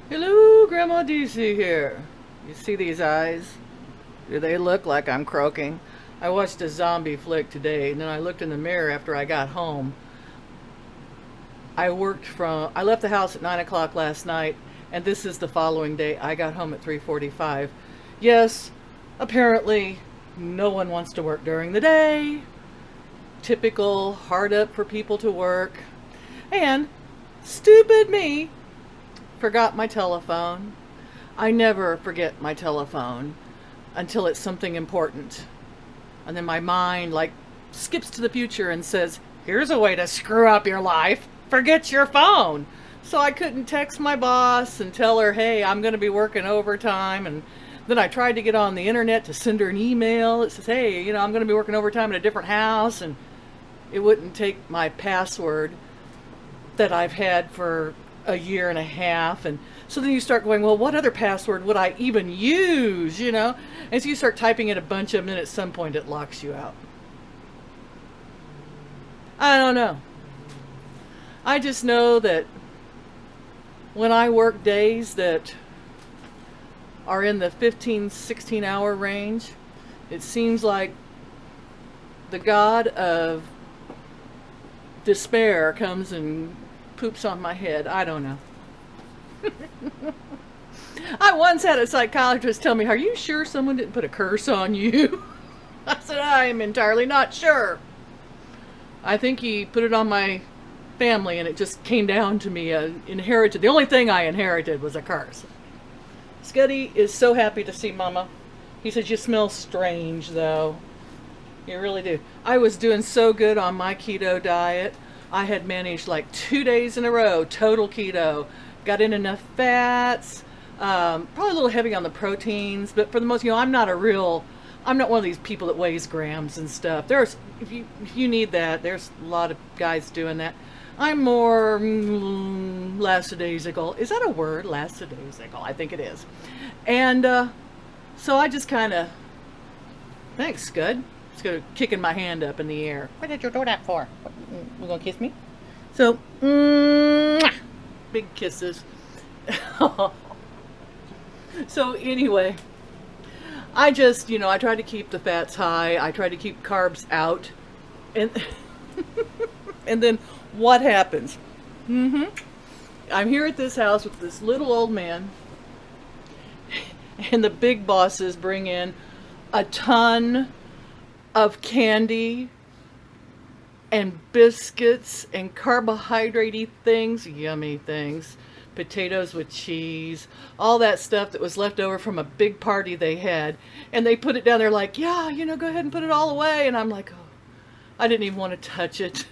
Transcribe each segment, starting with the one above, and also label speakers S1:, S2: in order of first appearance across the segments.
S1: Hello, Grandma DC here. You see these eyes? Do they look like I'm croaking? I watched a zombie flick today, and then I looked in the mirror after I got home. I left the house at 9 o'clock last night, and this is the following day. I got home at 3:45. Yes, apparently no one wants to work during the day. Typical, hard up for people to work. And stupid me forgot my telephone. I never forget my telephone until it's something important. And then my mind like skips to the future and says, here's a way to screw up your life. Forget your phone. So I couldn't text my boss and tell her, hey, I'm going to be working overtime. And then I tried to get on the internet to send her an email. It says, hey, I'm going to be working overtime at a different house. And it wouldn't take my password that I've had for a year and a half. And so then you start going, well, what other password would I even use, And so you start typing in a bunch of them, and at some point it locks you out. I don't know. I just know that when I work days that are in the 15, 16-hour range, it seems like the god of despair comes and poops on my head. I don't know. I once had a psychologist tell me, are you sure someone didn't put a curse on you? I said, I am entirely not sure. I think he put it on my family, and it just came down to me. Inherited. The only thing I inherited was a curse. Scuddy is so happy to see Mama. He says, you smell strange, though. You really do. I was doing so good on my keto diet. I had managed like 2 days in a row, total keto. Got in enough fats, probably a little heavy on the proteins, but for the most, I'm not one of these people that weighs grams and stuff. If you need that, there's a lot of guys doing that. I'm more lackadaisical. Is that a word? Lackadaisical, I think it is. And so I just kind of, thanks, Scud. Just go kicking my hand up in the air. What did you do that for? You gonna kiss me? So, big kisses. So anyway, I just, I try to keep the fats high. I try to keep carbs out. And and then what happens? I'm here at this house with this little old man, and the big bosses bring in a ton of candy and biscuits and carbohydrate-y things, yummy things, potatoes with cheese, all that stuff that was left over from a big party they had. And they put it down there like, yeah, go ahead and put it all away. And I'm like, oh, I didn't even want to touch it.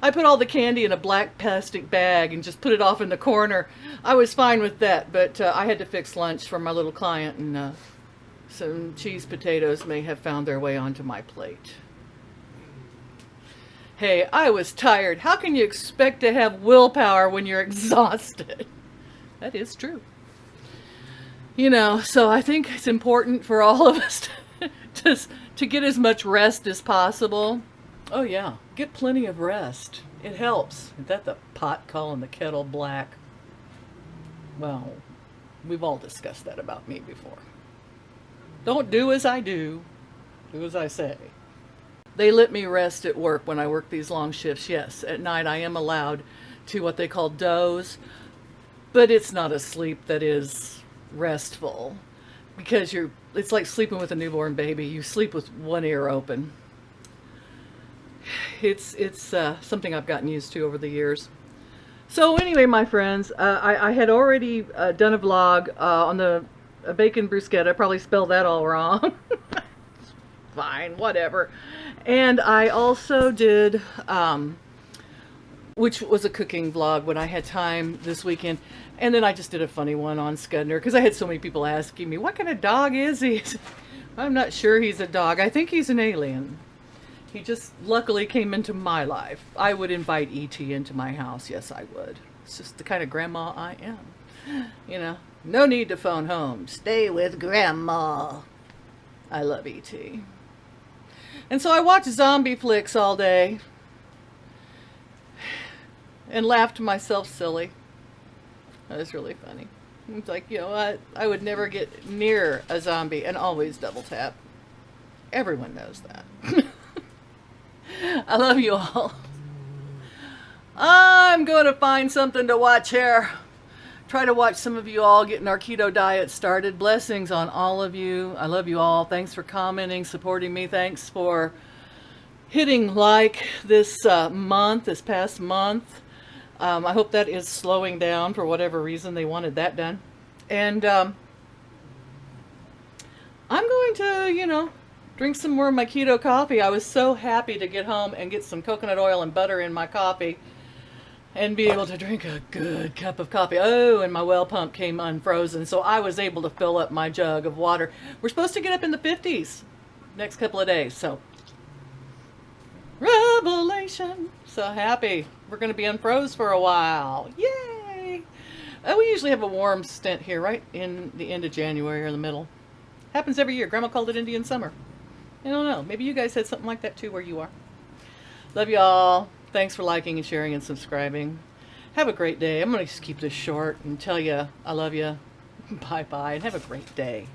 S1: I put all the candy in a black plastic bag and just put it off in the corner. I was fine with that, but I had to fix lunch for my little client, and some cheese potatoes may have found their way onto my plate. Hey, I was tired. How can you expect to have willpower when you're exhausted? That is true. So I think it's important for all of us to get as much rest as possible. Oh yeah, get plenty of rest. It helps. Is that the pot calling the kettle black? Well, we've all discussed that about me before. Don't do as I do. Do as I say. They let me rest at work when I work these long shifts. Yes, at night I am allowed to what they call doze, but it's not a sleep that is restful, because it's like sleeping with a newborn baby. You sleep with one ear open. It's something I've gotten used to over the years. So anyway, my friends, I had already done a vlog on the bacon bruschetta. I probably spelled that all wrong. Fine, whatever. And I also did, which was a cooking vlog when I had time this weekend. And then I just did a funny one on Scudner, because I had so many people asking me, what kind of dog is he? I'm not sure he's a dog. I think he's an alien. He just luckily came into my life. I would invite E.T. into my house. Yes, I would. It's just the kind of grandma I am. No need to phone home. Stay with grandma. I love E.T. And so I watched zombie flicks all day and laughed myself silly. That was really funny. It's like, you know what? I would never get near a zombie, and always double tap. Everyone knows that. I love you all. I'm going to find something to watch here. Try to watch some of you all getting our keto diet started. Blessings on all of you. I love you all. Thanks for commenting, supporting me. Thanks for hitting like this this past month. I hope that is slowing down for whatever reason they wanted that done. And I'm going to, you know, drink some more of my keto coffee. I was so happy to get home and get some coconut oil and butter in my coffee and be able to drink a good cup of coffee. Oh, and my well pump came unfrozen, so I was able to fill up my jug of water. We're supposed to get up in the 50s next couple of days, so revelation. So happy. We're going to be unfroze for a while. Yay! We usually have a warm stint here right in the end of January or the middle. Happens every year. Grandma called it Indian summer. I don't know. Maybe you guys had something like that too where you are. Love y'all. Thanks for liking and sharing and subscribing. Have a great day. I'm going to just keep this short and tell you I love you. Bye-bye, and have a great day.